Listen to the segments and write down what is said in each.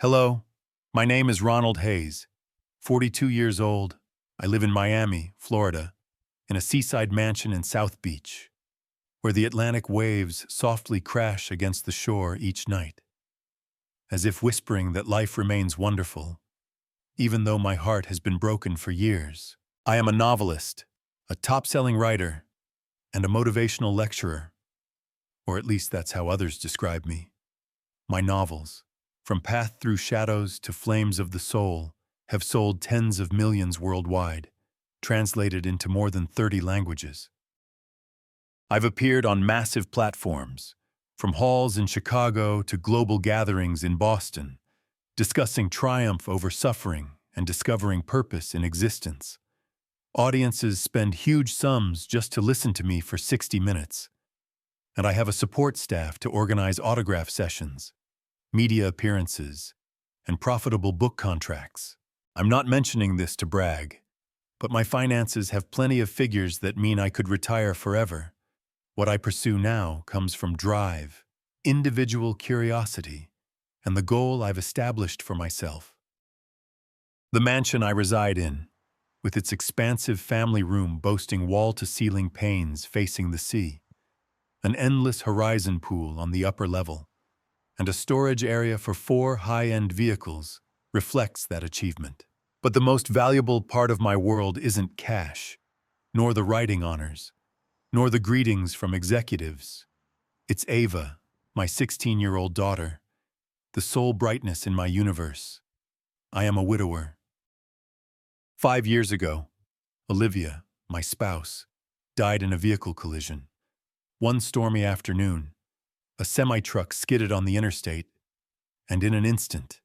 Hello, my name is Ronald Hayes, 42 years old. I live in Miami, Florida, in a seaside mansion in South Beach, where the Atlantic waves softly crash against the shore each night, as if whispering that life remains wonderful, even though my heart has been broken for years. I am a novelist, a top-selling writer, and a motivational lecturer, or at least that's how others describe me. My novels, from Path Through Shadows to Flames of the Soul, have sold tens of millions worldwide, translated into more than 30 languages. I've appeared on massive platforms, from halls in Chicago to global gatherings in Boston, discussing triumph over suffering and discovering purpose in existence. Audiences spend huge sums just to listen to me for 60 minutes, and I have a support staff to organize autograph sessions, media appearances, and profitable book contracts. I'm not mentioning this to brag, but my finances have plenty of figures that mean I could retire forever. What I pursue now comes from drive, individual curiosity, and the goal I've established for myself. The mansion I reside in, with its expansive family room boasting wall-to-ceiling panes facing the sea, an endless horizon pool on the upper level, and a storage area for 4 high-end vehicles, reflects that achievement. But the most valuable part of my world isn't cash, nor the writing honors, nor the greetings from executives. It's Ava, my 16-year-old daughter, the sole brightness in my universe. I am a widower. 5 years ago, Olivia, my spouse, died in a vehicle collision. One stormy afternoon, a semi-truck skidded on the interstate, and in an instant,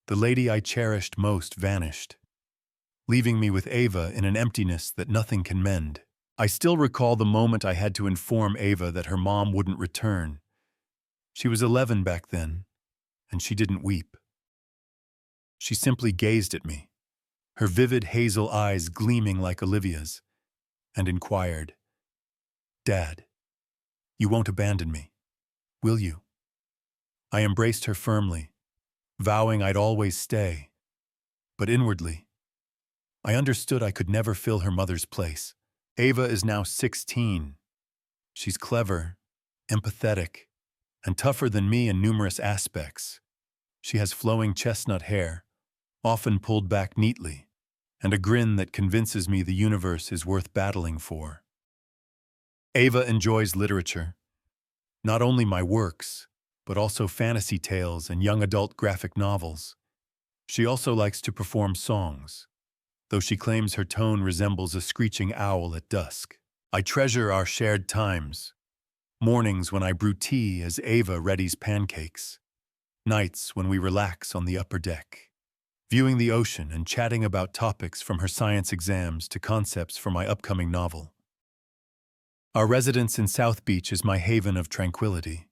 the lady I cherished most vanished, leaving me with Ava in an emptiness that nothing can mend. I still recall the moment I had to inform Ava that her mom wouldn't return. She was 11 back then, and she didn't weep. She simply gazed at me, her vivid hazel eyes gleaming like Olivia's, and inquired, "Dad, you won't abandon me, will you?" I embraced her firmly, vowing I'd always stay. But inwardly, I understood I could never fill her mother's place. Ava is now 16. She's clever, empathetic, and tougher than me in numerous aspects. She has flowing chestnut hair, often pulled back neatly, and a grin that convinces me the universe is worth battling for. Ava enjoys literature, not only my works, but also fantasy tales and young adult graphic novels. She also likes to perform songs, though she claims her tone resembles a screeching owl at dusk. I treasure our shared times, mornings when I brew tea as Ava readies pancakes, nights when we relax on the upper deck, viewing the ocean and chatting about topics from her science exams to concepts for my upcoming novel. Our residence in South Beach is my haven of tranquility.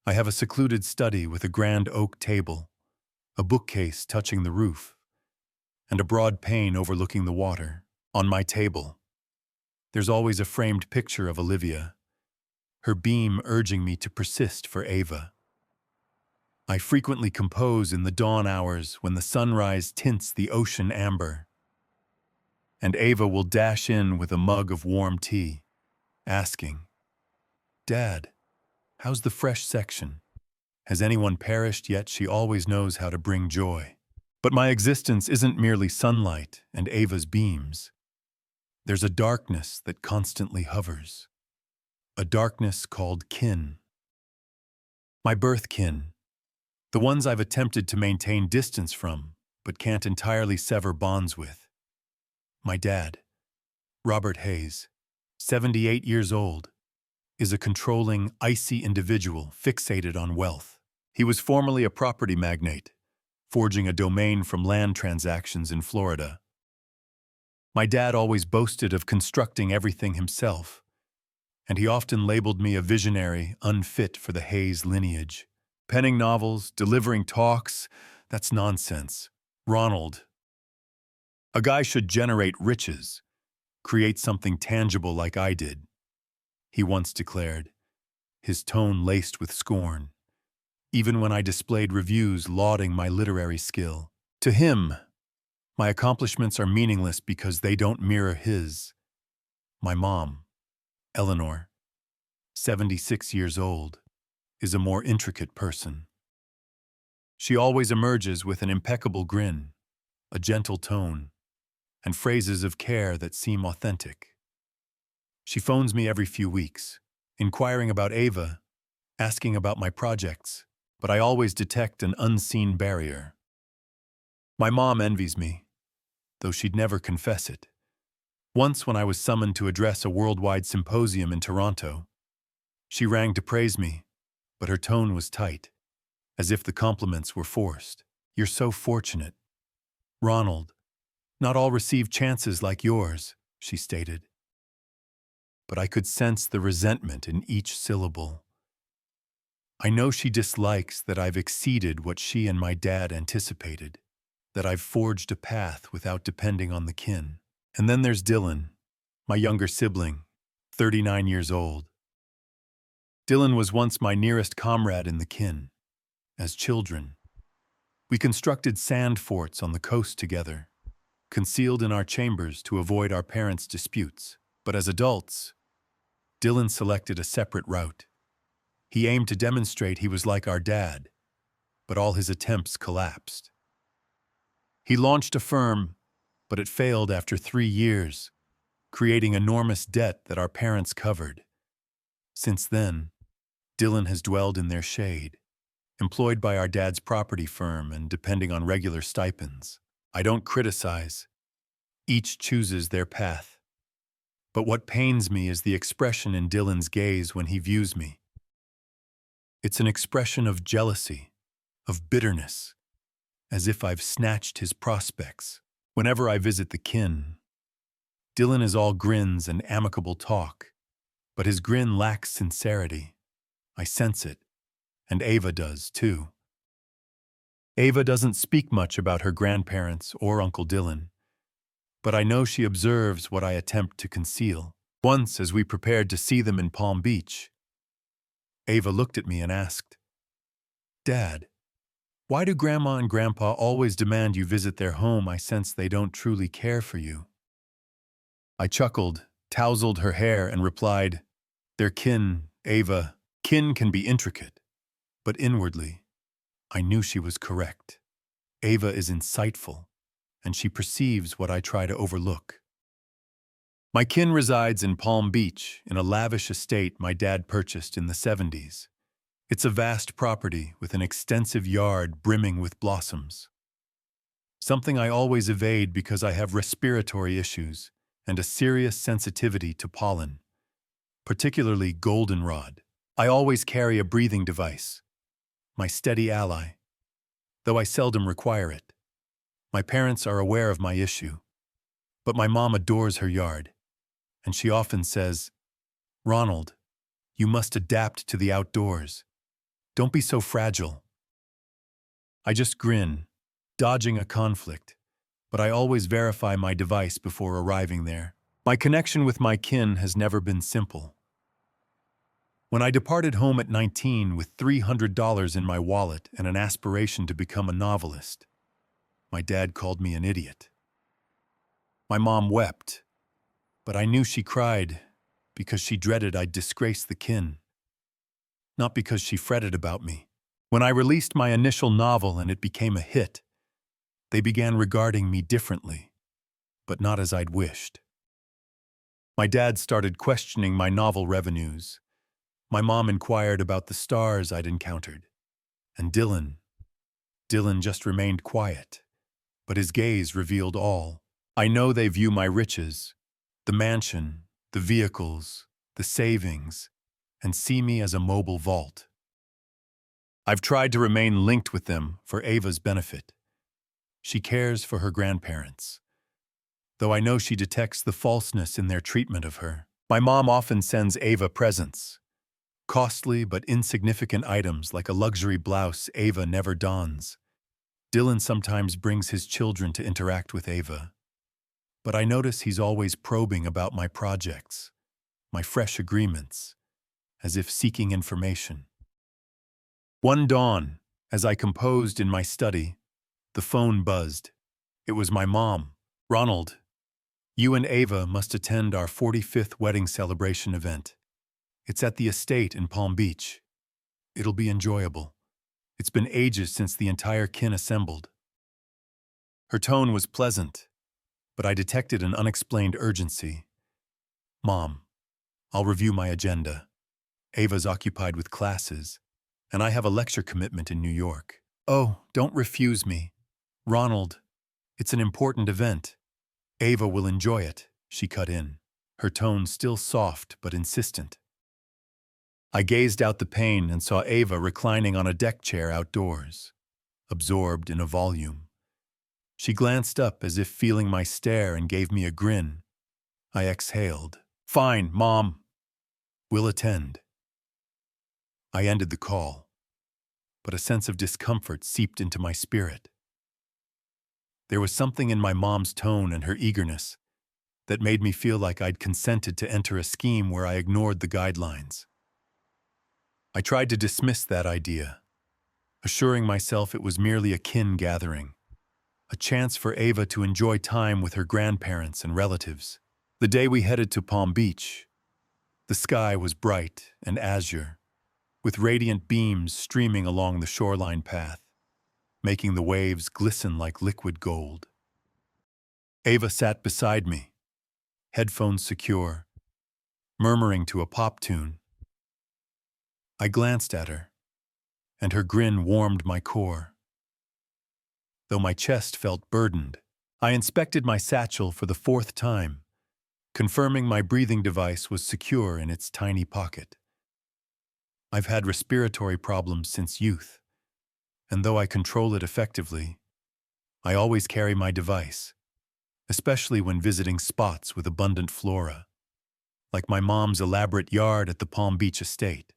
I have a secluded study with a grand oak table, a bookcase touching the roof, and a broad pane overlooking the water. On my table, there's always a framed picture of Olivia, her beam urging me to persist for Ava. I frequently compose in the dawn hours when the sunrise tints the ocean amber, and Ava will dash in with a mug of warm tea, asking, "Dad, how's the fresh section? Has anyone perished yet?" She always knows how to bring joy. But my existence isn't merely sunlight and Ava's beams. There's a darkness that constantly hovers. A darkness called kin. My birth kin. The ones I've attempted to maintain distance from, but can't entirely sever bonds with. My dad, Robert Hayes, 78 years old, is a controlling, icy individual fixated on wealth. He was formerly a property magnate, forging a domain from land transactions in Florida. My dad always boasted of constructing everything himself, and he often labeled me a visionary unfit for the Hayes lineage. Penning novels, delivering talks, that's nonsense. Ronald, a guy should generate riches, create something tangible like I did, he once declared, his tone laced with scorn. even when I displayed reviews lauding my literary skill. To him, my accomplishments are meaningless because they don't mirror his. My mom, Eleanor, 76 years old, is a more intricate person. She always emerges with an impeccable grin, a gentle tone, and phrases of care that seem authentic. She phones me every few weeks, inquiring about Ava, asking about my projects, but I always detect an unseen barrier. My mom envies me, though she'd never confess it. Once, when I was summoned to address a worldwide symposium in Toronto, she rang to praise me, but her tone was tight, as if the compliments were forced. "You're so fortunate, Ronald. Not all receive chances like yours," she stated. But I could sense the resentment in each syllable. I know she dislikes that I've exceeded what she and my dad anticipated, that I've forged a path without depending on the kin. And then there's Dylan, my younger sibling, 39 years old. Dylan was once my nearest comrade in the kin. As children, we constructed sand forts on the coast together, concealed in our chambers to avoid our parents' disputes. But as adults, Dylan selected a separate route. He aimed to demonstrate he was like our dad, but all his attempts collapsed. He launched a firm, but it failed after 3 years, creating enormous debt that our parents covered. Since then, Dylan has dwelled in their shade, employed by our dad's property firm and depending on regular stipends. I don't criticize. Each chooses their path. But what pains me is the expression in Dylan's gaze when he views me. It's an expression of jealousy, of bitterness, as if I've snatched his prospects. Whenever I visit the kin, Dylan is all grins and amicable talk, but his grin lacks sincerity. I sense it, and Ava does too. Ava doesn't speak much about her grandparents or Uncle Dylan, but I know she observes what I attempt to conceal. Once, as we prepared to see them in Palm Beach, Ava looked at me and asked, "Dad, why do Grandma and Grandpa always demand you visit their home? I sense they don't truly care for you." I chuckled, tousled her hair, and replied, "Their kin, Ava. Kin can be intricate." But inwardly, I knew she was correct. Ava is insightful, and she perceives what I try to overlook. My kin resides in Palm Beach, in a lavish estate my dad purchased in the 70s. It's a vast property with an extensive yard brimming with blossoms. Something I always evade because I have respiratory issues and a serious sensitivity to pollen, particularly goldenrod. I always carry a breathing device, my steady ally, though I seldom require it. My parents are aware of my issue, but my mom adores her yard, and she often says, "Ronald, you must adapt to the outdoors. Don't be so fragile." I just grin, dodging a conflict, but I always verify my device before arriving there. My connection with my kin has never been simple. When I departed home at 19 with $300 in my wallet and an aspiration to become a novelist, my dad called me an idiot. My mom wept, but I knew she cried because she dreaded I'd disgrace the kin, not because she fretted about me. When I released my initial novel and it became a hit, they began regarding me differently, but not as I'd wished. My dad started questioning my novel revenues. My mom inquired about the stars I'd encountered. And Dylan just remained quiet, but his gaze revealed all. I know they view my riches, the mansion, the vehicles, the savings, and see me as a mobile vault. I've tried to remain linked with them for Ava's benefit. She cares for her grandparents, though I know she detects the falseness in their treatment of her. My mom often sends Ava presents, costly but insignificant items like a luxury blouse Ava never dons. Dylan sometimes brings his children to interact with Ava, but I notice he's always probing about my projects, my fresh agreements, as if seeking information. One dawn, as I composed in my study, the phone buzzed. It was my mom. Ronald, you and Ava must attend our 45th wedding celebration event. It's at the estate in Palm Beach. It'll be enjoyable. It's been ages since the entire kin assembled. Her tone was pleasant, but I detected an unexplained urgency. Mom, I'll review my agenda. Ava's occupied with classes, and I have a lecture commitment in New York. Oh, don't refuse me. Ronald, it's an important event. Ava will enjoy it, she cut in, her tone still soft but insistent. I gazed out the pane and saw Ava reclining on a deck chair outdoors, absorbed in a volume. She glanced up as if feeling my stare and gave me a grin. I exhaled. Fine, Mom. We'll attend. I ended the call, but a sense of discomfort seeped into my spirit. There was something in my mom's tone and her eagerness that made me feel like I'd consented to enter a scheme where I ignored the guidelines. I tried to dismiss that idea, assuring myself it was merely a kin gathering, a chance for Ava to enjoy time with her grandparents and relatives. The day we headed to Palm Beach, the sky was bright and azure, with radiant beams streaming along the shoreline path, making the waves glisten like liquid gold. Ava sat beside me, headphones secure, murmuring to a pop tune. I glanced at her, and her grin warmed my core. Though my chest felt burdened, I inspected my satchel for the 4th time, confirming my breathing device was secure in its tiny pocket. I've had respiratory problems since youth, and though I control it effectively, I always carry my device, especially when visiting spots with abundant flora, like my mom's elaborate yard at the Palm Beach estate.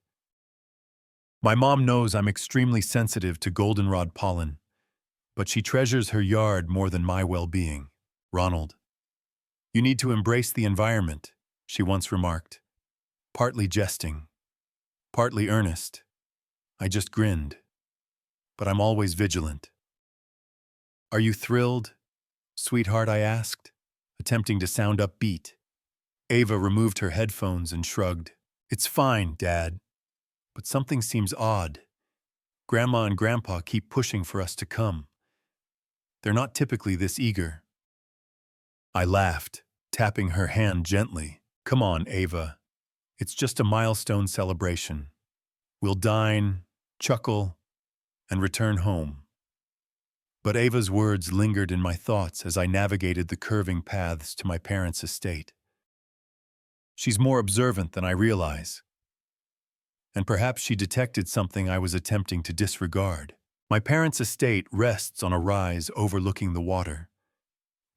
My mom knows I'm extremely sensitive to goldenrod pollen, but she treasures her yard more than my well-being. Ronald, you need to embrace the environment, she once remarked, partly jesting, partly earnest. I just grinned, but I'm always vigilant. Are you thrilled, sweetheart? I asked, attempting to sound upbeat. Ava removed her headphones and shrugged. It's fine, Dad, but something seems odd. Grandma and Grandpa keep pushing for us to come. They're not typically this eager. I laughed, tapping her hand gently. Come on, Ava. It's just a milestone celebration. We'll dine, chuckle, and return home. But Ava's words lingered in my thoughts as I navigated the curving paths to my parents' estate. She's more observant than I realize, and perhaps she detected something I was attempting to disregard. My parents' estate rests on a rise overlooking the water,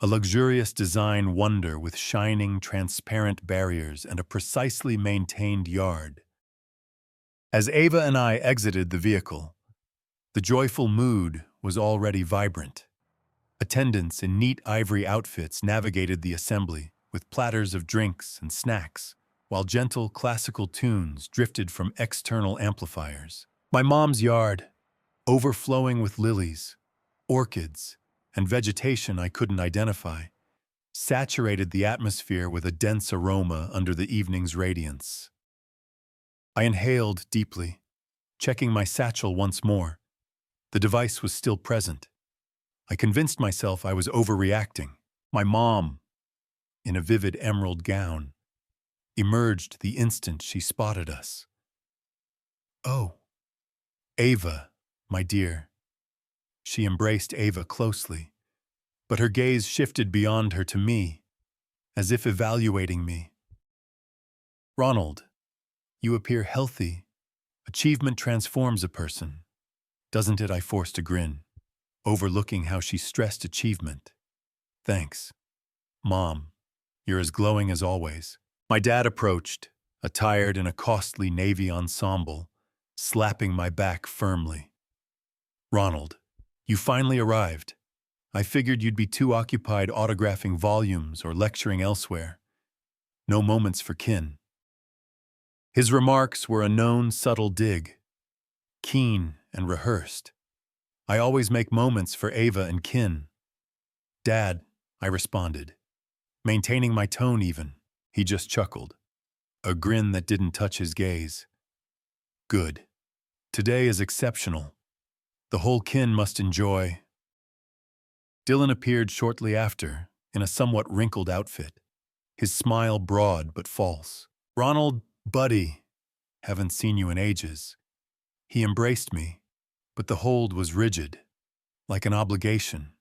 a luxurious design wonder with shining, transparent barriers and a precisely maintained yard. As Ava and I exited the vehicle, the joyful mood was already vibrant. Attendants in neat ivory outfits navigated the assembly with platters of drinks and snacks, while gentle classical tunes drifted from external amplifiers. My mom's yard, overflowing with lilies, orchids, and vegetation I couldn't identify, saturated the atmosphere with a dense aroma under the evening's radiance. I inhaled deeply, checking my satchel once more. The device was still present. I convinced myself I was overreacting. My mom, in a vivid emerald gown, emerged the instant she spotted us. Oh, Ava, my dear. She embraced Ava closely, but her gaze shifted beyond her to me, as if evaluating me. Ronald, you appear healthy. Achievement transforms a person, doesn't it? I forced a grin, overlooking how she stressed achievement. Thanks. Mom, you're as glowing as always. My dad approached, attired in a costly navy ensemble, slapping my back firmly. Ronald, you finally arrived. I figured you'd be too occupied autographing volumes or lecturing elsewhere. No moments for kin. His remarks were a known subtle dig, keen and rehearsed. I always make moments for Ava and Kin. Dad, I responded, maintaining my tone even. He just chuckled, a grin that didn't touch his gaze. Good. Today is exceptional. The whole Kin must enjoy. Dylan appeared shortly after, in a somewhat wrinkled outfit, his smile broad but false. Ronald, buddy, haven't seen you in ages. He embraced me, but the hold was rigid, like an obligation.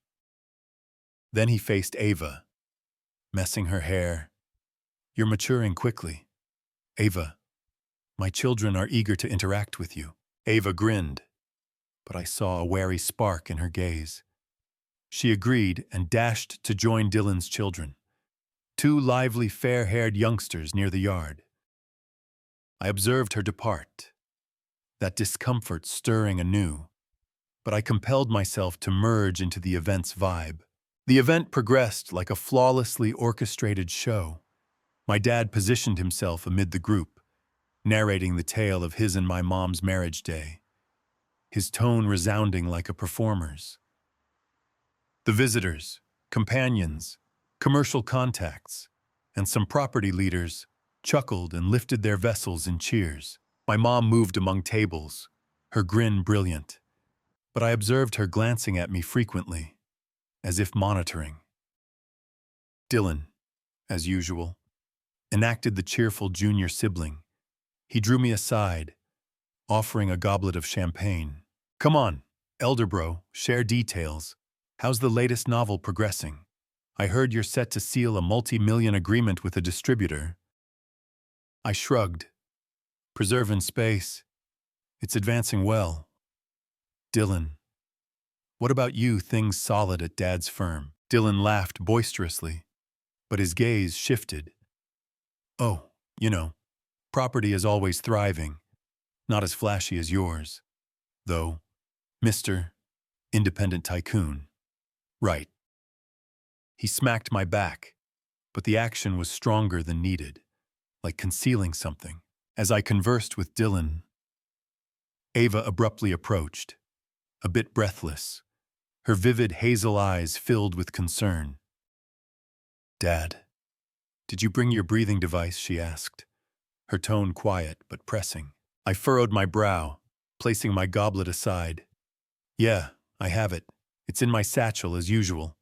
Then he faced Ava, messing her hair. You're maturing quickly. Ava, my children are eager to interact with you. Ava grinned, but I saw a wary spark in her gaze. She agreed and dashed to join Dylan's children, two lively, fair-haired youngsters near the yard. I observed her depart, that discomfort stirring anew, but I compelled myself to merge into the event's vibe. The event progressed like a flawlessly orchestrated show. My dad positioned himself amid the group, narrating the tale of his and my mom's marriage day, his tone resounding like a performer's. The visitors, companions, commercial contacts, and some property leaders chuckled and lifted their vessels in cheers. My mom moved among tables, her grin brilliant, but I observed her glancing at me frequently, as if monitoring. Dylan, as usual, enacted the cheerful junior sibling. He drew me aside, offering a goblet of champagne. Come on, elder bro, share details. How's the latest novel progressing? I heard you're set to seal a multi-million agreement with a distributor. I shrugged. Preserving space. It's advancing well. Dylan, what about you? Things solid at Dad's firm? Dylan laughed boisterously, but his gaze shifted. Oh, property is always thriving, not as flashy as yours, though, Mr. Independent Tycoon. Right. He smacked my back, but the action was stronger than needed, like concealing something. As I conversed with Dylan, Ava abruptly approached, a bit breathless, her vivid hazel eyes filled with concern. Dad, did you bring your breathing device? She asked, her tone quiet but pressing. I furrowed my brow, placing my goblet aside. Yeah, I have it. It's in my satchel as usual.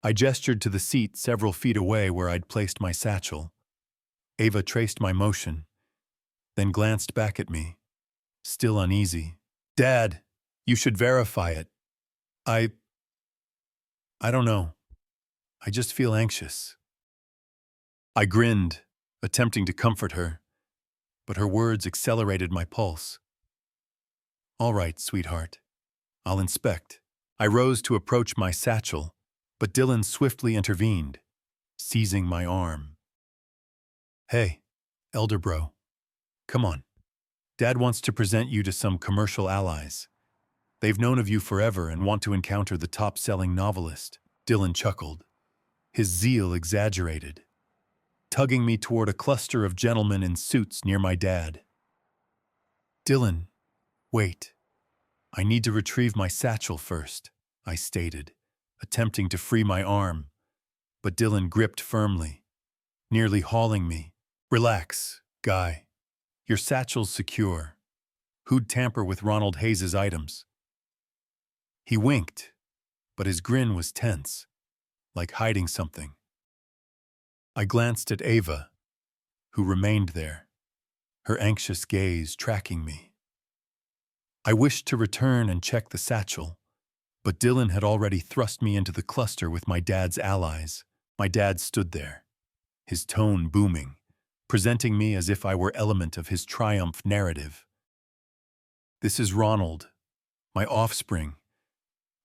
I gestured to the seat several feet away where I'd placed my satchel. Ava traced my motion, then glanced back at me, still uneasy. Dad, you should verify it. I don't know. I just feel anxious. I grinned, attempting to comfort her, but her words accelerated my pulse. All right, sweetheart. I'll inspect. I rose to approach my satchel, but Dylan swiftly intervened, seizing my arm. Hey, elder bro. Come on. Dad wants to present you to some commercial allies. They've known of you forever and want to encounter the top-selling novelist. Dylan chuckled, his zeal exaggerated, tugging me toward a cluster of gentlemen in suits near my dad. Dylan, wait. I need to retrieve my satchel first, I stated, attempting to free my arm, but Dylan gripped firmly, nearly hauling me. Relax, guy. Your satchel's secure. Who'd tamper with Ronald Hayes' items? He winked, but his grin was tense, like hiding something. I glanced at Ava, who remained there, her anxious gaze tracking me. I wished to return and check the satchel, but Dylan had already thrust me into the cluster with my dad's allies. My dad stood there, his tone booming, presenting me as if I were element of his triumph narrative. This is Ronald, my offspring,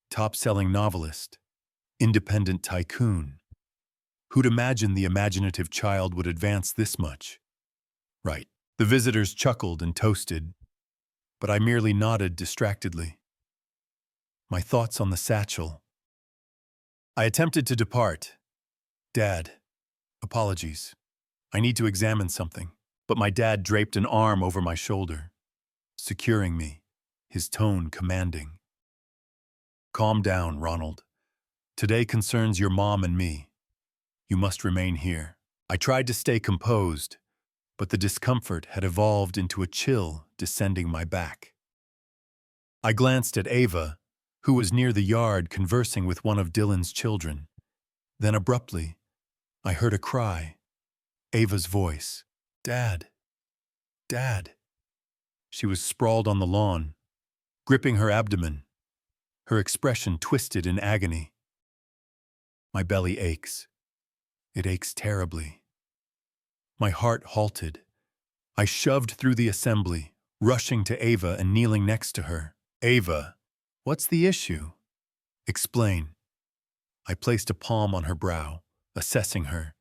top-selling novelist, independent tycoon. Who'd imagine the imaginative child would advance this much? Right. The visitors chuckled and toasted, but I merely nodded distractedly. My thoughts on the satchel. I attempted to depart. Dad, apologies. I need to examine something, but my dad draped an arm over my shoulder, securing me. his tone commanding. "Calm down, Ronald. Today concerns your mom and me. You must remain here." I tried to stay composed, but the discomfort had evolved into a chill descending my back. I glanced at Ava, who was near the yard conversing with one of Dylan's children. Then abruptly, I heard a cry. Ava's voice. "Dad! Dad!" She was sprawled on the lawn, gripping her abdomen, her expression twisted in agony. My belly aches. It aches terribly. My heart halted. I shoved through the assembly, rushing to Ava and kneeling next to her. "Ava, what's the issue? Explain." I placed a palm on her brow, assessing her,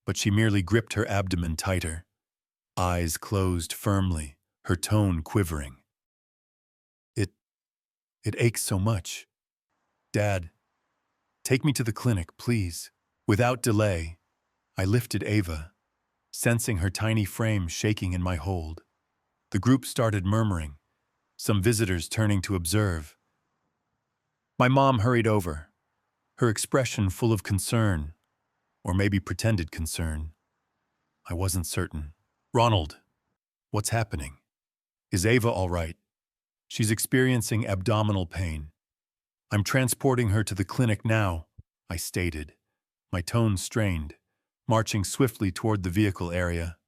but she merely gripped her abdomen tighter, eyes closed firmly, her tone quivering. It aches so much. "Dad, take me to the clinic, please." Without delay, I lifted Ava, sensing her tiny frame shaking in my hold. The group started murmuring, some visitors turning to observe. My mom hurried over, her expression full of concern, or maybe pretended concern. I wasn't certain. "Ronald, what's happening? Is Ava all right? She's experiencing abdominal pain. I'm transporting her to the clinic now," I stated, my tone strained, marching swiftly toward the vehicle area.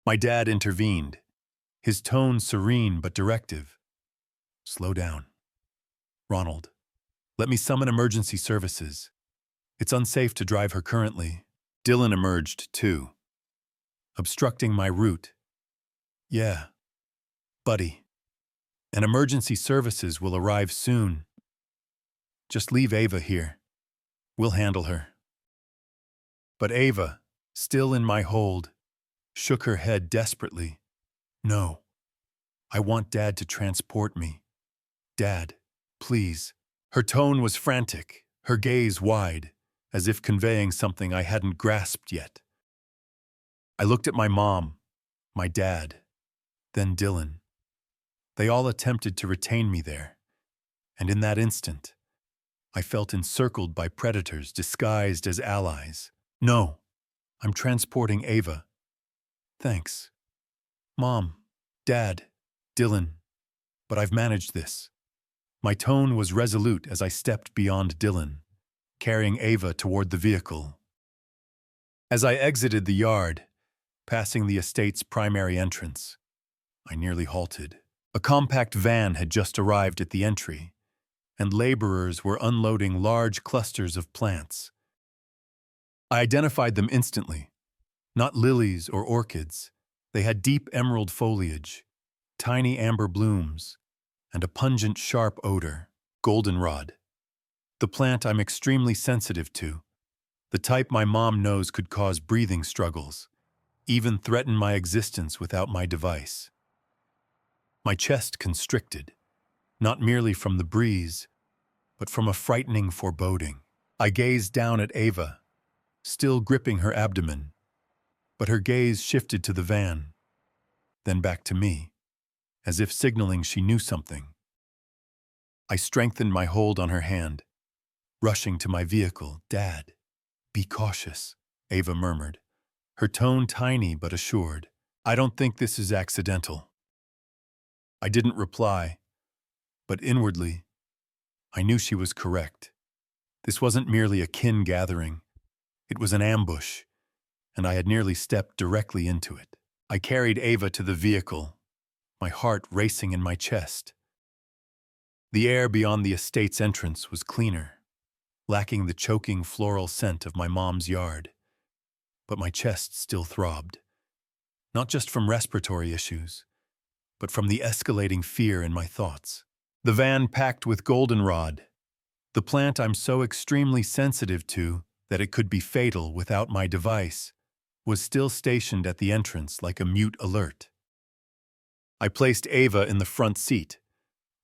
My dad intervened, his tone serene but directive. "Slow down. Ronald, let me summon emergency services. It's unsafe to drive her currently." Dylan emerged, too, obstructing my route. "Yeah, buddy. And emergency services will arrive soon. Just leave Ava here. We'll handle her." But Ava, still in my hold, shook her head desperately. "No. I want Dad to transport me. Dad, please." Her tone was frantic, her gaze wide, as if conveying something I hadn't grasped yet. I looked at my mom, my dad, then Dylan. They all attempted to retain me there, and in that instant, I felt encircled by predators disguised as allies. "No, I'm transporting Ava. Thanks. Mom, Dad, Dylan, but I've managed this." My tone was resolute as I stepped beyond Dylan, carrying Ava toward the vehicle. As I exited the yard, passing the estate's primary entrance, I nearly halted. A compact van had just arrived at the entry, and laborers were unloading large clusters of plants. I identified them instantly. Not lilies or orchids, they had deep emerald foliage, tiny amber blooms, and a pungent, sharp odor, goldenrod. The plant I'm extremely sensitive to, the type my mom knows could cause breathing struggles, even threaten my existence without my device. My chest constricted, not merely from the breeze, but from a frightening foreboding. I gazed down at Ava, still gripping her abdomen, but her gaze shifted to the van, then back to me, as if signaling she knew something. I strengthened my hold on her hand, rushing to my vehicle. "Dad, be cautious," Ava murmured, her tone tiny but assured. "I don't think this is accidental." I didn't reply, but inwardly, I knew she was correct. This wasn't merely a kin gathering. It was an ambush, and I had nearly stepped directly into it. I carried Ava to the vehicle, my heart racing in my chest. The air beyond the estate's entrance was cleaner, lacking the choking floral scent of my mom's yard. But my chest still throbbed, not just from respiratory issues, but from the escalating fear in my thoughts. The van packed with goldenrod, the plant I'm so extremely sensitive to that it could be fatal without my device, was still stationed at the entrance like a mute alert. I placed Ava in the front seat,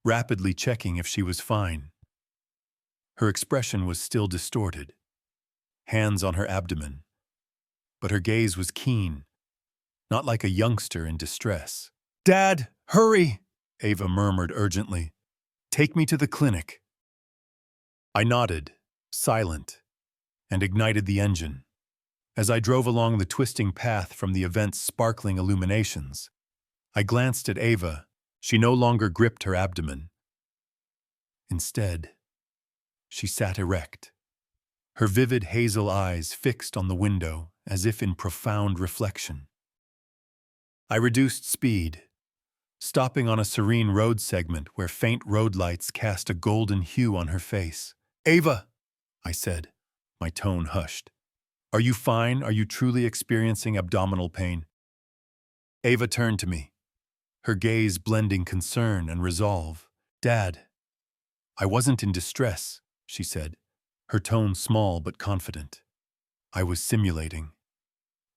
rapidly checking if she was fine. Her expression was still distorted, hands on her abdomen, but her gaze was keen, not like a youngster in distress. "Dad, hurry!" Ava murmured urgently. Take me to the clinic. I nodded, silent, and ignited the engine. As I drove along the twisting path from the event's sparkling illuminations, I glanced at Ava. She no longer gripped her abdomen. Instead, she sat erect, her vivid hazel eyes fixed on the window as if in profound reflection. I reduced speed, stopping on a serene road segment where faint road lights cast a golden hue on her face. Ava, I said, my tone hushed. Are you fine? Are you truly experiencing abdominal pain? Ava turned to me, her gaze blending concern and resolve. Dad, I wasn't in distress, she said, her tone small but confident. I was simulating.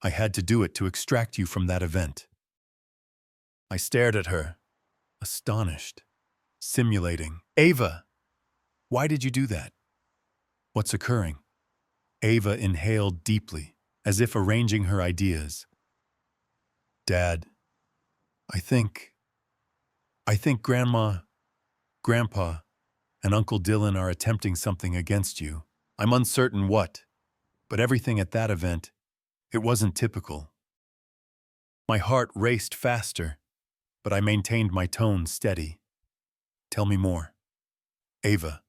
I had to do it to extract you from that event. I stared at her, astonished. Simulating. Ava, why did you do that? What's occurring? Ava inhaled deeply, as if arranging her ideas. Dad, I think Grandma, Grandpa, and Uncle Dylan are attempting something against you. I'm uncertain what, but everything at that event, it wasn't typical. My heart raced faster, but I maintained my tone steady. Tell me more. Ava,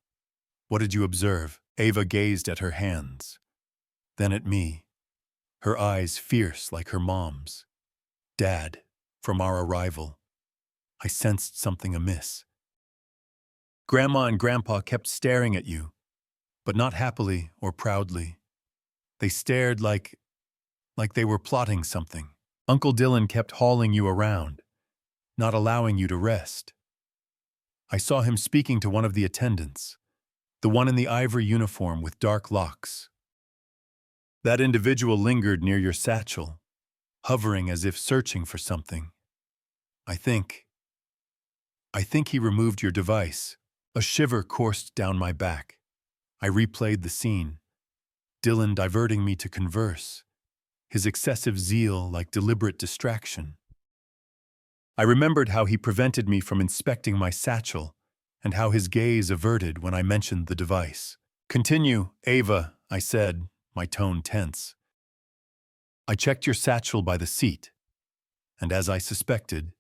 what did you observe? Ava gazed at her hands, then at me, her eyes fierce like her mom's. Dad, from our arrival, I sensed something amiss. Grandma and Grandpa kept staring at you, but not happily or proudly. They stared like they were plotting something. Uncle Dylan kept hauling you around, not allowing you to rest. I saw him speaking to one of the attendants, the one in the ivory uniform with dark locks. That individual lingered near your satchel, hovering as if searching for something. I think he removed your device. A shiver coursed down my back. I replayed the scene, Dylan diverting me to converse, his excessive zeal like deliberate distraction. I remembered how he prevented me from inspecting my satchel and how his gaze averted when I mentioned the device. Continue, Ava, I said, my tone tense. I checked your satchel by the seat, and as I suspected,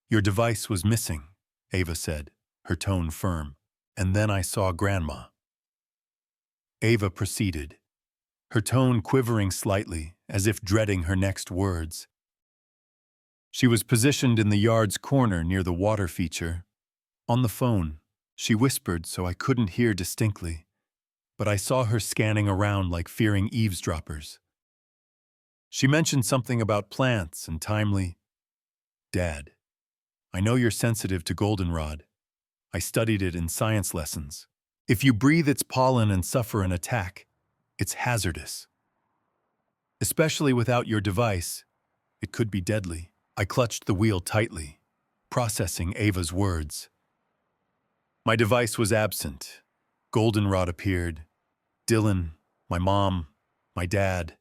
your device was missing, Ava said, her tone firm. And then I saw Grandma. Ava proceeded, her tone quivering slightly, as if dreading her next words. She was positioned in the yard's corner near the water feature. On the phone, she whispered so I couldn't hear distinctly, but I saw her scanning around like fearing eavesdroppers. She mentioned something about plants and timely. Dad, I know you're sensitive to goldenrod. I studied it in science lessons. If you breathe its pollen and suffer an attack, it's hazardous. Especially without your device, it could be deadly. I clutched the wheel tightly, processing Ava's words. My device was absent. Goldenrod appeared. Dylan, my mom, my dad,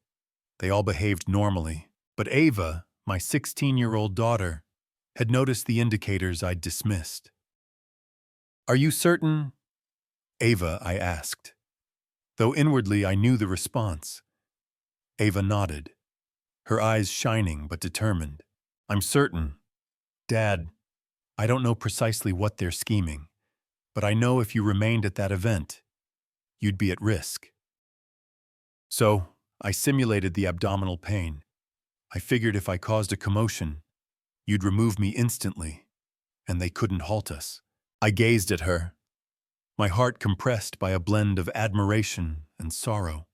they all behaved normally. But Ava, my 16-year-old daughter, had noticed the indicators I'd dismissed. Are you certain? Ava, I asked, though inwardly I knew the response. Ava nodded, her eyes shining but determined. I'm certain. Dad, I don't know precisely what they're scheming, but I know if you remained at that event, you'd be at risk. So, I simulated the abdominal pain. I figured if I caused a commotion, you'd remove me instantly, and they couldn't halt us. I gazed at her, my heart compressed by a blend of admiration and sorrow.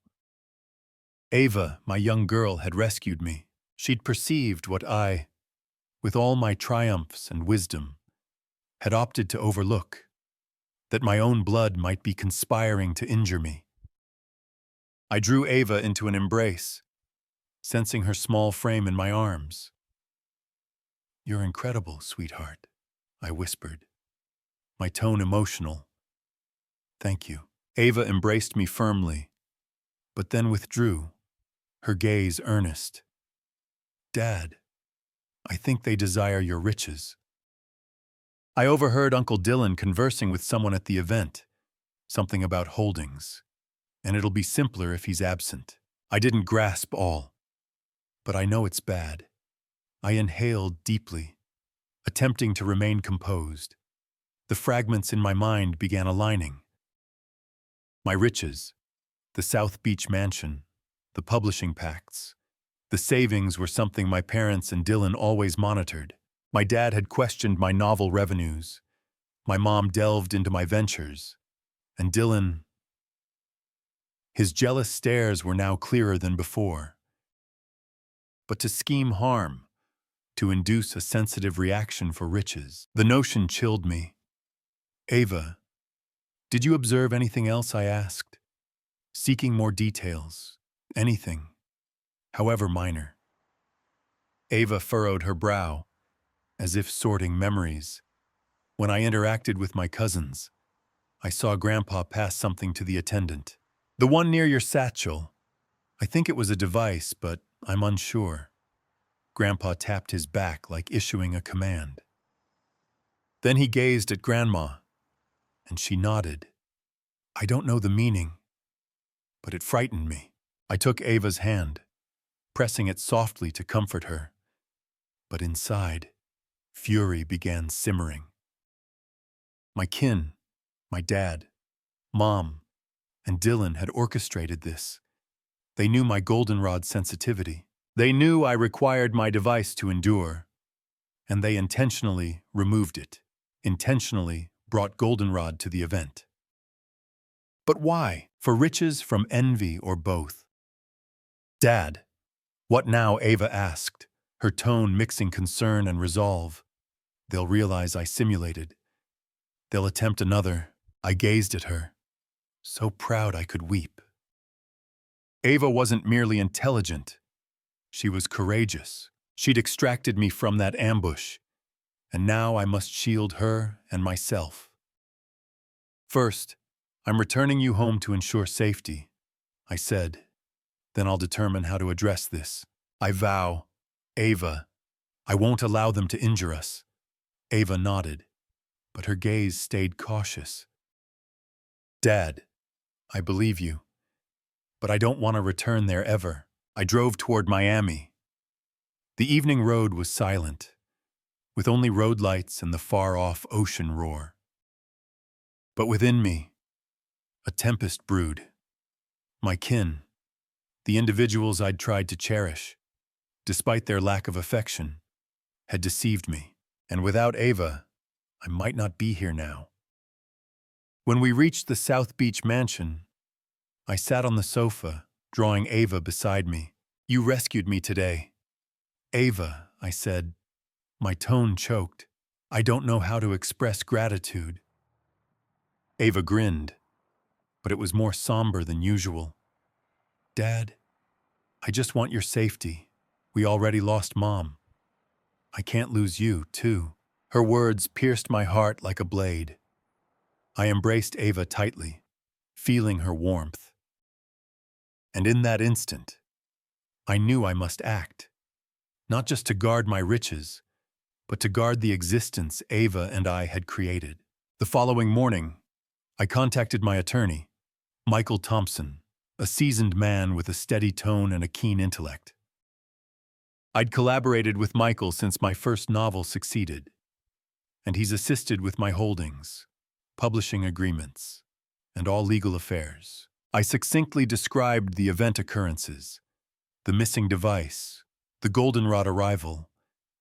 Ava, my young girl, had rescued me. She'd perceived what I, with all my triumphs and wisdom, had opted to overlook, that my own blood might be conspiring to injure me. I drew Ava into an embrace, sensing her small frame in my arms. You're incredible, sweetheart, I whispered, my tone emotional. Thank you. Ava embraced me firmly, but then withdrew, her gaze earnest. Dad, I think they desire your riches. I overheard Uncle Dylan conversing with someone at the event, something about holdings, and it'll be simpler if he's absent. I didn't grasp all, but I know it's bad. I inhaled deeply, attempting to remain composed. The fragments in my mind began aligning. My riches, the South Beach mansion, the publishing pacts, the savings were something my parents and Dylan always monitored. My dad had questioned my novel revenues. My mom delved into my ventures. And Dylan, his jealous stares were now clearer than before. But to scheme harm, to induce a sensitive reaction for riches, the notion chilled me. Ava, did you observe anything else? I asked, seeking more details. Anything, however minor. Ava furrowed her brow, as if sorting memories. When I interacted with my cousins, I saw Grandpa pass something to the attendant. The one near your satchel. I think it was a device, but I'm unsure. Grandpa tapped his back like issuing a command. Then he gazed at Grandma, and she nodded. I don't know the meaning, but it frightened me. I took Ava's hand, pressing it softly to comfort her. But inside, fury began simmering. My kin, my dad, Mom, and Dylan had orchestrated this. They knew my goldenrod sensitivity. They knew I required my device to endure, and they intentionally removed it, intentionally brought goldenrod to the event. But why? For riches, from envy, or both? Dad, what now? Ava asked, her tone mixing concern and resolve. They'll realize I simulated. They'll attempt another. I gazed at her, so proud I could weep. Ava wasn't merely intelligent. She was courageous. She'd extracted me from that ambush, and now I must shield her and myself. First, I'm returning you home to ensure safety, I said. Then I'll determine how to address this. I vow, Ava, I won't allow them to injure us. Ava nodded, but her gaze stayed cautious. Dad, I believe you, but I don't want to return there ever. I drove toward Miami. The evening road was silent, with only road lights and the far-off ocean roar. But within me, a tempest brewed. My kin, the individuals I'd tried to cherish, despite their lack of affection, had deceived me, and without Ava, I might not be here now. When we reached the South Beach mansion, I sat on the sofa, drawing Ava beside me. You rescued me today. Ava, I said. My tone choked. I don't know how to express gratitude. Ava grinned, but it was more somber than usual. Dad, I just want your safety. We already lost Mom. I can't lose you, too. Her words pierced my heart like a blade. I embraced Ava tightly, feeling her warmth. And in that instant, I knew I must act, not just to guard my riches, but to guard the existence Ava and I had created. The following morning, I contacted my attorney, Michael Thompson, a seasoned man with a steady tone and a keen intellect. I'd collaborated with Michael since my first novel succeeded, and he's assisted with my holdings, publishing agreements, and all legal affairs. I succinctly described the event occurrences, the missing device, the goldenrod arrival,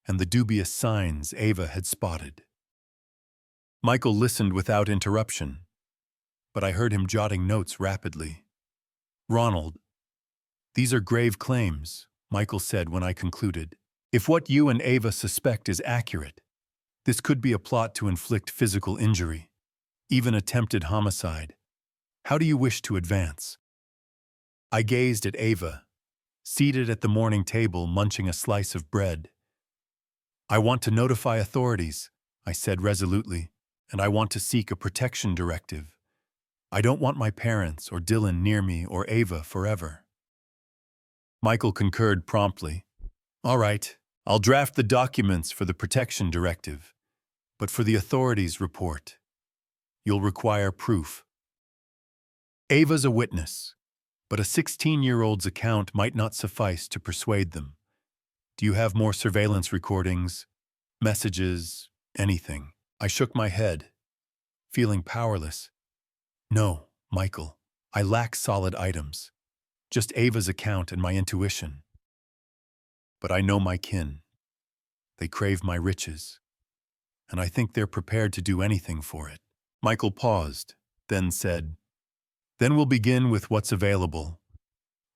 and the dubious signs Ava had spotted. Michael listened without interruption, but I heard him jotting notes rapidly. Ronald, these are grave claims, Michael said when I concluded. If what you and Ava suspect is accurate, this could be a plot to inflict physical injury, even attempted homicide. How do you wish to advance? I gazed at Ava, seated at the morning table munching a slice of bread. I want to notify authorities, I said resolutely, and I want to seek a protection directive. I don't want my parents or Dylan near me or Ava forever. Michael concurred promptly. All right, I'll draft the documents for the protection directive, But for the authorities' report, you'll require proof. Ava's a witness, but a 16-year-old's account might not suffice to persuade them. Do you have more surveillance recordings, messages, anything? I shook my head, feeling powerless. No, Michael, I lack solid items. Just Ava's account and my intuition. But I know my kin. They crave my riches, and I think they're prepared to do anything for it. Michael paused, then said, "Then we'll begin with what's available.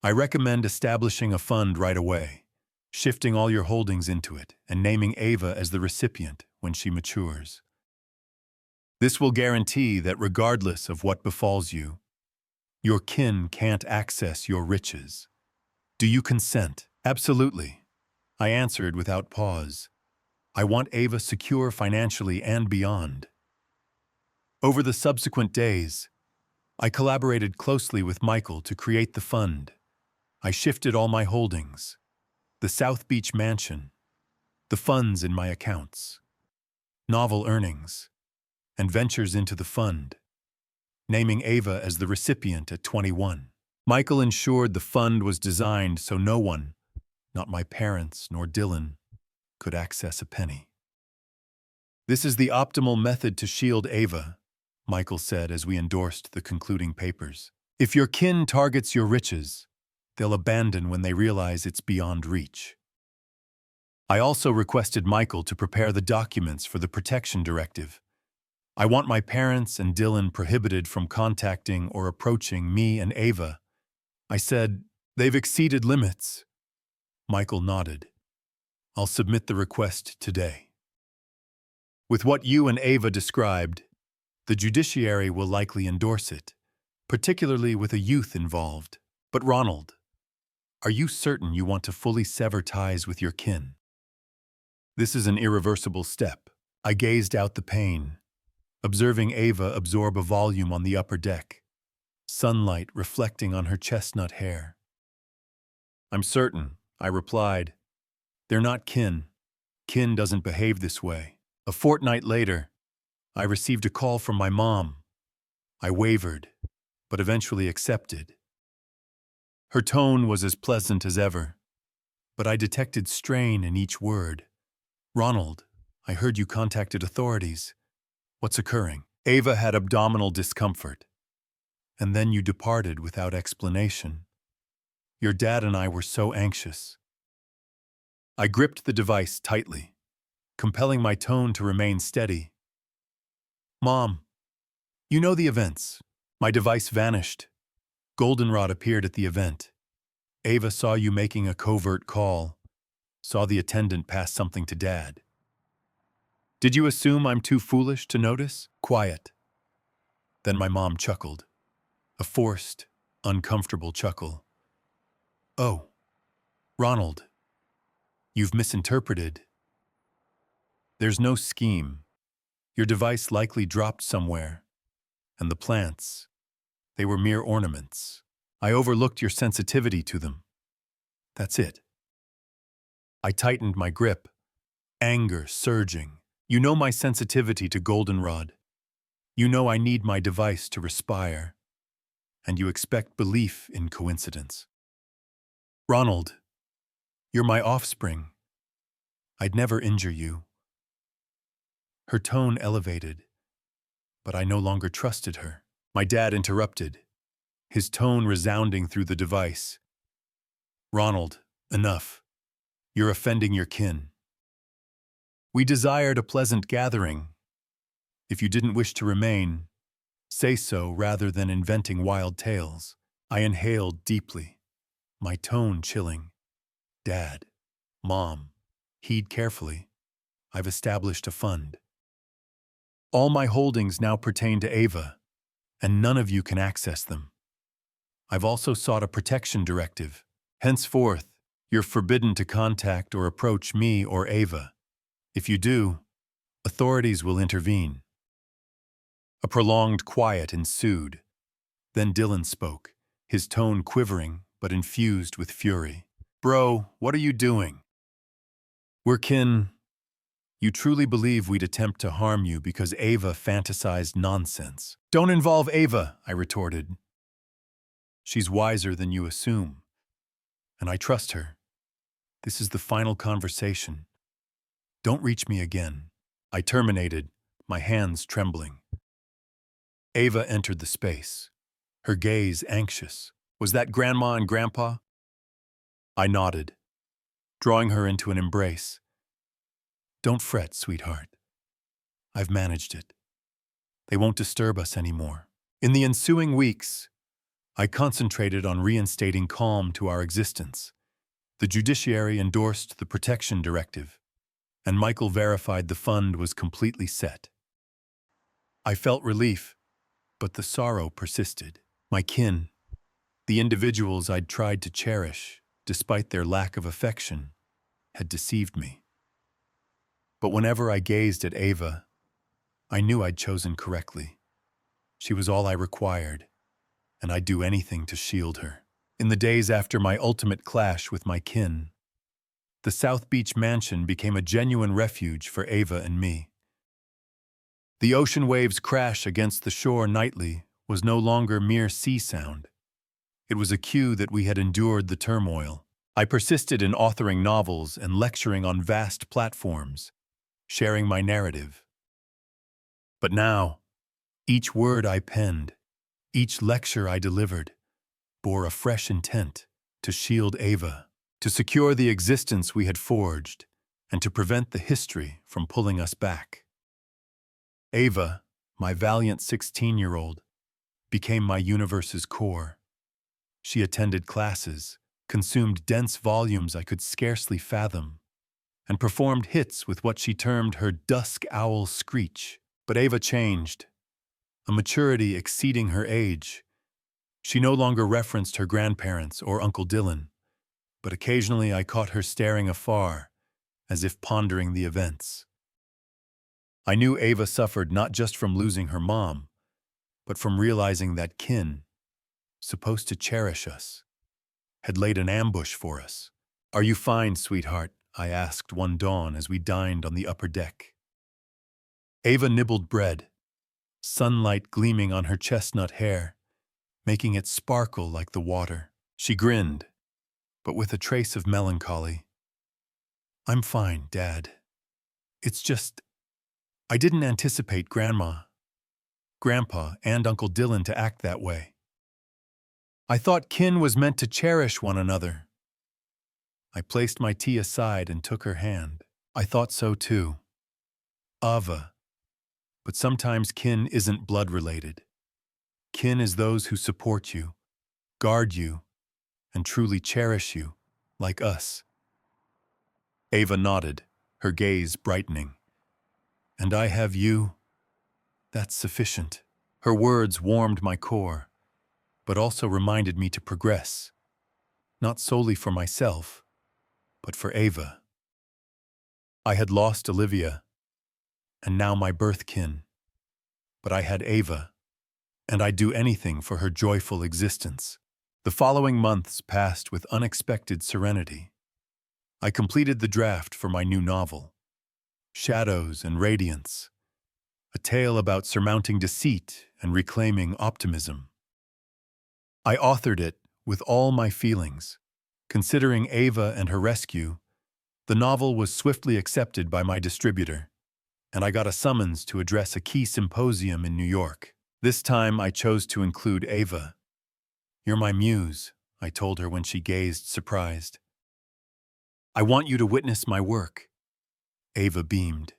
I recommend establishing a fund right away, shifting all your holdings into it, and naming Ava as the recipient when she matures. This will guarantee that regardless of what befalls you, your kin can't access your riches. Do you consent?" "Absolutely," I answered without pause. I want Ava secure financially and beyond. Over the subsequent days, I collaborated closely with Michael to create the fund. I shifted all my holdings, the South Beach mansion, the funds in my accounts, novel earnings, and ventures into the fund, naming Ava as the recipient at 21. Michael ensured the fund was designed so no one, not my parents nor Dylan, could access a penny. "This is the optimal method to shield Ava," Michael said as we endorsed the concluding papers. "If your kin targets your riches, they'll abandon when they realize it's beyond reach." I also requested Michael to prepare the documents for the protection directive. I want my parents and Dylan prohibited from contacting or approaching me and Ava. I said, "They've exceeded limits." Michael nodded. "I'll submit the request today." With what you and Ava described, the judiciary will likely endorse it, particularly with a youth involved. But Ronald, are you certain you want to fully sever ties with your kin? This is an irreversible step. I gazed out the pane, observing Ava absorb a volume on the upper deck, sunlight reflecting on her chestnut hair. "I'm certain," I replied. "They're not kin. Kin doesn't behave this way." A fortnight later, I received a call from my mom. I wavered, but eventually accepted. Her tone was as pleasant as ever, but I detected strain in each word. "Ronald, I heard you contacted authorities. What's occurring?" "Ava had abdominal discomfort, and then you departed without explanation. Your dad and I were so anxious." I gripped the device tightly, compelling my tone to remain steady. "Mom, you know the events. My device vanished. Goldenrod appeared at the event. Ava saw you making a covert call, saw the attendant pass something to Dad. Did you assume I'm too foolish to notice?" Quiet. Then my mom chuckled, a forced, uncomfortable chuckle. "Oh, Ronald, you've misinterpreted. There's no scheme. Your device likely dropped somewhere, and the plants, they were mere ornaments. I overlooked your sensitivity to them. That's it." I tightened my grip, anger surging. "You know my sensitivity to goldenrod. You know I need my device to respire, and you expect belief in coincidence. Ronald, you're my offspring. I'd never injure you." Her tone elevated, but I no longer trusted her. My dad interrupted, his tone resounding through the device. "Ronald, enough. You're offending your kin. We desired a pleasant gathering. If you didn't wish to remain, say so rather than inventing wild tales." I inhaled deeply, my tone chilling. "Dad, Mom, heed carefully. I've established a fund. All my holdings now pertain to Ava, and none of you can access them. I've also sought a protection directive. Henceforth, you're forbidden to contact or approach me or Ava. If you do, authorities will intervene." A prolonged quiet ensued. Then Dylan spoke, his tone quivering but infused with fury. "Bro, what are you doing? We're kin. You truly believe we'd attempt to harm you because Ava fantasized nonsense. Don't involve Ava, I retorted. She's wiser than you assume, and I trust her. This is the final conversation. Don't reach me again. I terminated, my hands trembling. Ava entered the space, her gaze anxious. Was that Grandma and Grandpa? I nodded, drawing her into an embrace. Don't fret, sweetheart. I've managed it. They won't disturb us anymore. In the ensuing weeks, I concentrated on reinstating calm to our existence. The judiciary endorsed the protection directive, and Michael verified the fund was completely set. I felt relief, but the sorrow persisted. My kin, the individuals I'd tried to cherish, despite their lack of affection, had deceived me. But whenever I gazed at Ava, I knew I'd chosen correctly. She was all I required, and I'd do anything to shield her. In the days after my ultimate clash with my kin, the South Beach mansion became a genuine refuge for Ava and me. The ocean waves' crash against the shore nightly was no longer mere sea sound. It was a cue that we had endured the turmoil. I persisted in authoring novels and lecturing on vast platforms, sharing my narrative. But now, each word I penned, each lecture I delivered, bore a fresh intent to shield Ava, to secure the existence we had forged, and to prevent the history from pulling us back. Ava, my valiant 16-year-old, became my universe's core. She attended classes, consumed dense volumes I could scarcely fathom, and performed hits with what she termed her dusk owl screech. But Ava changed, a maturity exceeding her age. She no longer referenced her grandparents or Uncle Dylan, but occasionally I caught her staring afar, as if pondering the events. I knew Ava suffered not just from losing her mom, but from realizing that kin, supposed to cherish us, had laid an ambush for us. "Are you fine, sweetheart?" I asked one dawn as we dined on the upper deck. Ava nibbled bread, sunlight gleaming on her chestnut hair, making it sparkle like the water. She grinned, but with a trace of melancholy. "I'm fine, Dad. It's just, I didn't anticipate Grandma, Grandpa, and Uncle Dylan to act that way. I thought kin was meant to cherish one another." I placed my tea aside and took her hand. "I thought so too, Ava. But sometimes kin isn't blood-related. Kin is those who support you, guard you, and truly cherish you, like us." Ava nodded, her gaze brightening. "And I have you. That's sufficient." Her words warmed my core, but also reminded me to progress, not solely for myself, but for Ava. I had lost Olivia, and now my birth kin. But I had Ava, and I'd do anything for her joyful existence. The following months passed with unexpected serenity. I completed the draft for my new novel, Shadows and Radiance, a tale about surmounting deceit and reclaiming optimism. I authored it with all my feelings. Considering Ava and her rescue, the novel was swiftly accepted by my distributor, and I got a summons to address a key symposium in New York. This time I chose to include Ava. "You're my muse," I told her when she gazed surprised. "I want you to witness my work." Ava beamed,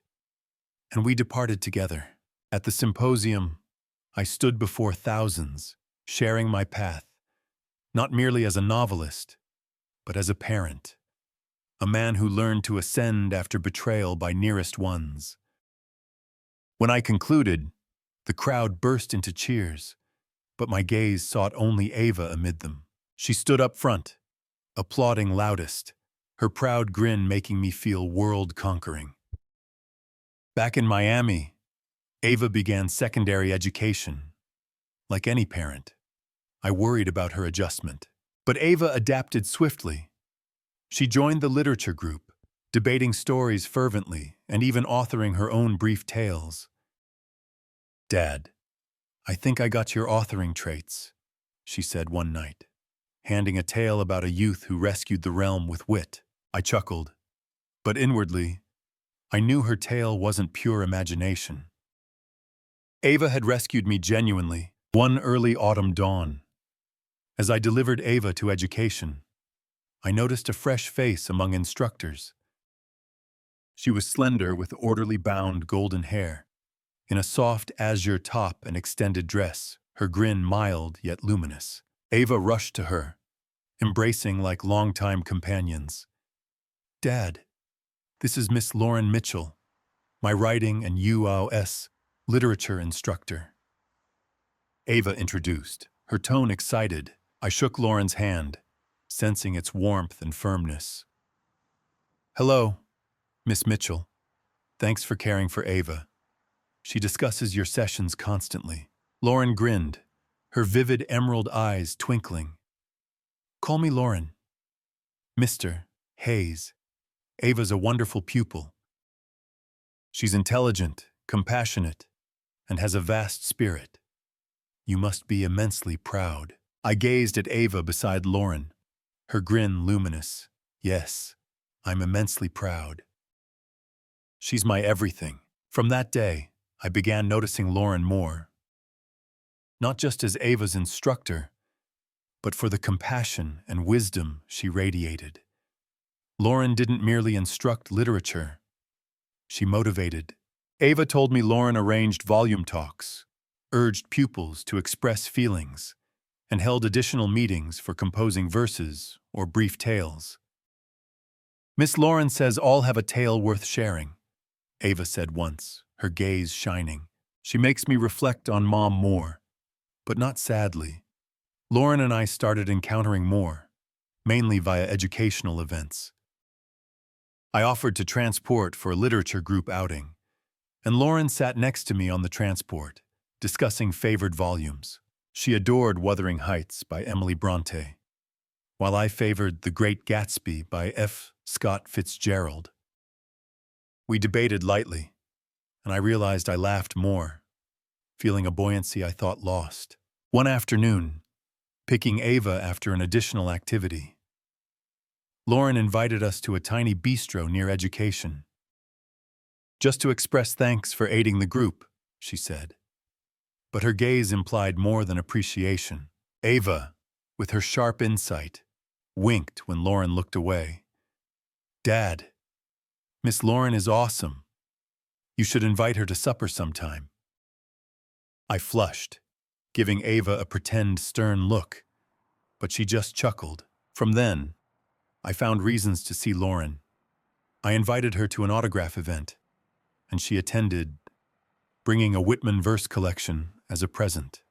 and we departed together. At the symposium, I stood before thousands, sharing my path, not merely as a novelist, but as a parent, a man who learned to ascend after betrayal by nearest ones. When I concluded, the crowd burst into cheers, but my gaze sought only Ava amid them. She stood up front, applauding loudest, her proud grin making me feel world-conquering. Back in Miami, Ava began secondary education. Like any parent, I worried about her adjustment. But Ava adapted swiftly. She joined the literature group, debating stories fervently and even authoring her own brief tales. "Dad, I think I got your authoring traits," she said one night, handing a tale about a youth who rescued the realm with wit. I chuckled, but inwardly, I knew her tale wasn't pure imagination. Ava had rescued me genuinely, one early autumn dawn. As I delivered Ava to education, I noticed a fresh face among instructors. She was slender with orderly bound golden hair, in a soft azure top and extended dress, her grin mild yet luminous. Ava rushed to her, embracing like longtime companions. "Dad, this is Miss Lauren Mitchell, my writing and UOS literature instructor." Ava introduced, her tone excited. I shook Lauren's hand, sensing its warmth and firmness. "Hello, Miss Mitchell. Thanks for caring for Ava. She discusses your sessions constantly." Lauren grinned, her vivid emerald eyes twinkling. "Call me Lauren. Mr. Hayes. Ava's a wonderful pupil. She's intelligent, compassionate, and has a vast spirit. You must be immensely proud." I gazed at Ava beside Lauren, her grin luminous. "Yes, I'm immensely proud. She's my everything." From that day, I began noticing Lauren more, not just as Ava's instructor, but for the compassion and wisdom she radiated. Lauren didn't merely instruct literature, she motivated. Ava told me Lauren arranged volume talks, urged pupils to express feelings, and held additional meetings for composing verses or brief tales. "Miss Lauren says all have a tale worth sharing," Ava said once, her gaze shining. "She makes me reflect on Mom more, but not sadly." Lauren and I started encountering more, mainly via educational events. I offered to transport for a literature group outing, and Lauren sat next to me on the transport, discussing favored volumes. She adored Wuthering Heights by Emily Bronte, while I favored The Great Gatsby by F. Scott Fitzgerald. We debated lightly, and I realized I laughed more, feeling a buoyancy I thought lost. One afternoon, picking Ava after an additional activity, Lauren invited us to a tiny bistro near education. "Just to express thanks for aiding the group," she said. But her gaze implied more than appreciation. Ava, with her sharp insight, winked when Lauren looked away. "Dad, Miss Lauren is awesome. You should invite her to supper sometime." I flushed, giving Ava a pretend stern look, but she just chuckled. From then, I found reasons to see Lauren. I invited her to an autograph event, and she attended, bringing a Whitman verse collection as a present.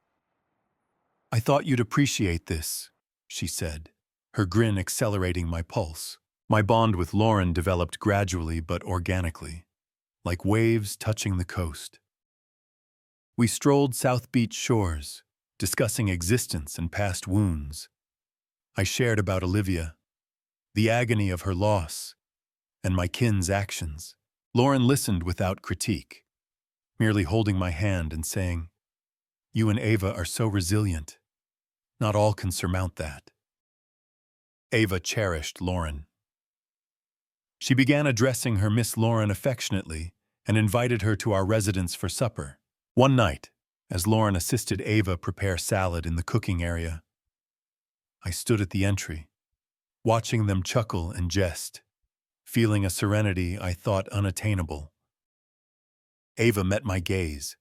"I thought you'd appreciate this," she said, her grin accelerating my pulse. My bond with Lauren developed gradually but organically, like waves touching the coast. We strolled South Beach shores, discussing existence and past wounds. I shared about Olivia, the agony of her loss, and my kin's actions. Lauren listened without critique, merely holding my hand and saying, "You and Ava are so resilient. Not all can surmount that." Ava cherished Lauren. She began addressing her Miss Lauren affectionately and invited her to our residence for supper. One night, as Lauren assisted Ava prepare salad in the cooking area, I stood at the entry, watching them chuckle and jest, feeling a serenity I thought unattainable. Ava met my gaze,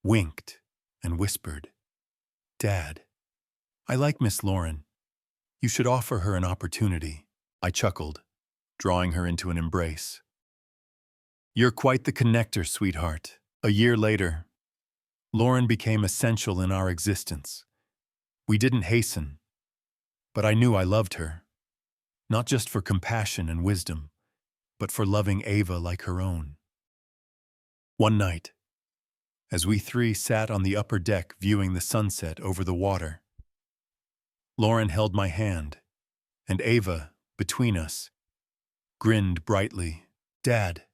winked, and whispered, "Dad, I like Miss Lauren. You should offer her an opportunity." I chuckled, drawing her into an embrace. "You're quite the connector, sweetheart." A year later, Lauren became essential in our existence. We didn't hasten, but I knew I loved her, not just for compassion and wisdom, but for loving Ava like her own. One night, as we three sat on the upper deck viewing the sunset over the water, Lauren held my hand, and Ava, between us, grinned brightly. "Dad,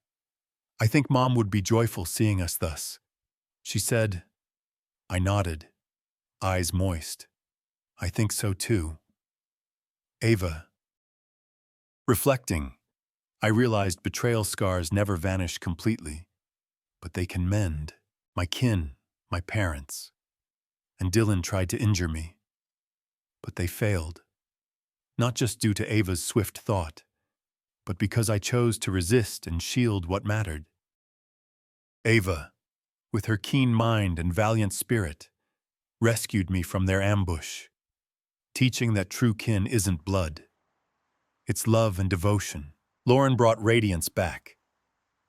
I think Mom would be joyful seeing us thus," she said. I nodded, eyes moist. "I think so too." Ava. Reflecting, I realized betrayal scars never vanish completely, but they can mend. My kin, my parents, and Dylan tried to injure me, but they failed. Not just due to Ava's swift thought, but because I chose to resist and shield what mattered. Ava, with her keen mind and valiant spirit, rescued me from their ambush, teaching that true kin isn't blood. It's love and devotion. Lauren brought radiance back,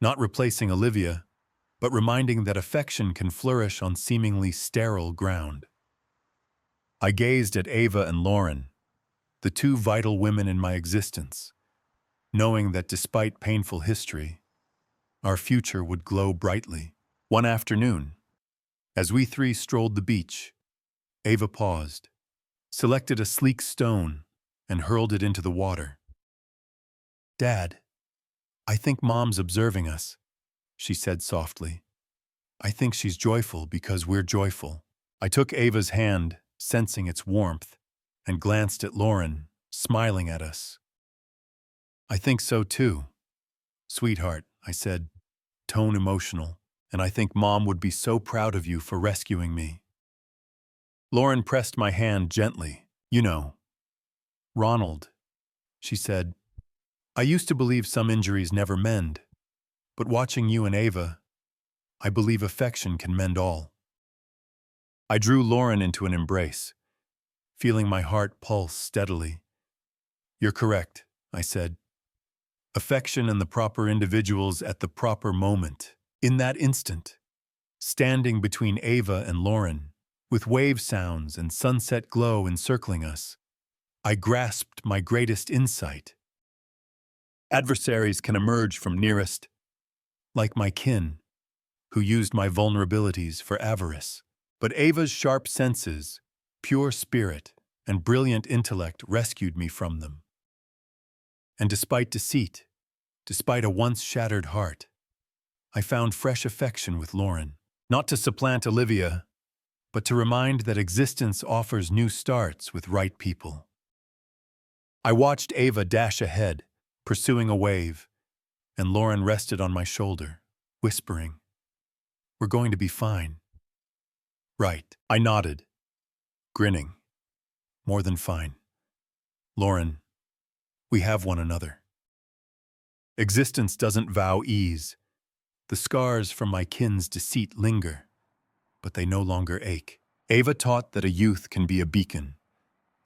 not replacing Olivia, but reminding that affection can flourish on seemingly sterile ground. I gazed at Ava and Lauren, the two vital women in my existence, knowing that despite painful history, our future would glow brightly. One afternoon, as we three strolled the beach, Ava paused, selected a sleek stone, and hurled it into the water. "Dad, I think Mom's observing us," she said softly. "I think she's joyful because we're joyful." I took Ava's hand, sensing its warmth, and glanced at Lauren, smiling at us. "I think so too, sweetheart," I said, tone emotional, "and I think Mom would be so proud of you for rescuing me." Lauren pressed my hand gently. "You know, Ronald," she said, "I used to believe some injuries never mend, but watching you and Ava, I believe affection can mend all." I drew Lauren into an embrace, feeling my heart pulse steadily. "You're correct," I said. "Affection and the proper individuals at the proper moment." In that instant, standing between Ava and Lauren, with wave sounds and sunset glow encircling us, I grasped my greatest insight. Adversaries can emerge from nearest, like my kin, who used my vulnerabilities for avarice. But Ava's sharp senses, pure spirit, and brilliant intellect rescued me from them. And despite deceit, despite a once shattered heart, I found fresh affection with Lauren, not to supplant Olivia, but to remind that existence offers new starts with right people. I watched Ava dash ahead, pursuing a wave, and Lauren rested on my shoulder, whispering, "We're going to be fine." "Right," I nodded, grinning. "More than fine. Lauren, we have one another." Existence doesn't vow ease. The scars from my kin's deceit linger, but they no longer ache. Ava taught that a youth can be a beacon,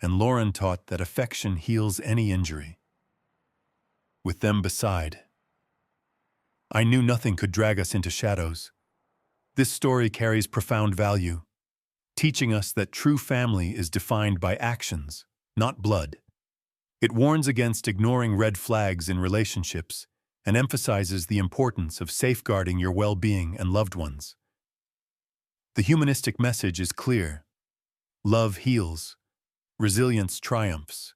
and Lauren taught that affection heals any injury. With them beside, I knew nothing could drag us into shadows. This story carries profound value, teaching us that true family is defined by actions, not blood. It warns against ignoring red flags in relationships and emphasizes the importance of safeguarding your well-being and loved ones. The humanistic message is clear. Love heals, resilience triumphs,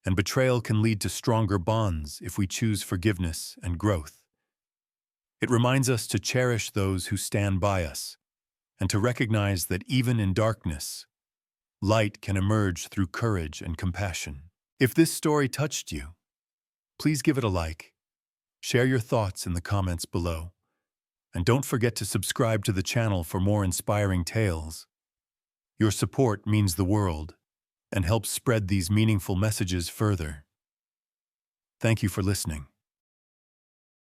and betrayal can lead to stronger bonds if we choose forgiveness and growth. It reminds us to cherish those who stand by us, and to recognize that even in darkness, light can emerge through courage and compassion. If this story touched you, please give it a like, share your thoughts in the comments below, and don't forget to subscribe to the channel for more inspiring tales. Your support means the world and helps spread these meaningful messages further. Thank you for listening.